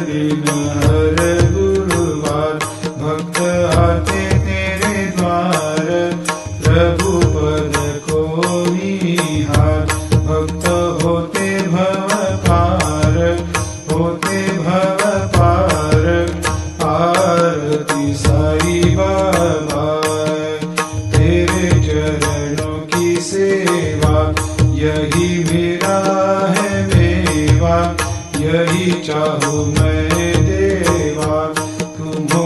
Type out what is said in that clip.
दिन हर गुरुवार भक्त आते तेरे द्वार प्रभु पद को निहार भक्त होते भव पार होते भव पार आरती साई बाबा तेरे चरणों की सेवा यही मेरा है मेवा यही चाहूँ मैं देवा तुम हो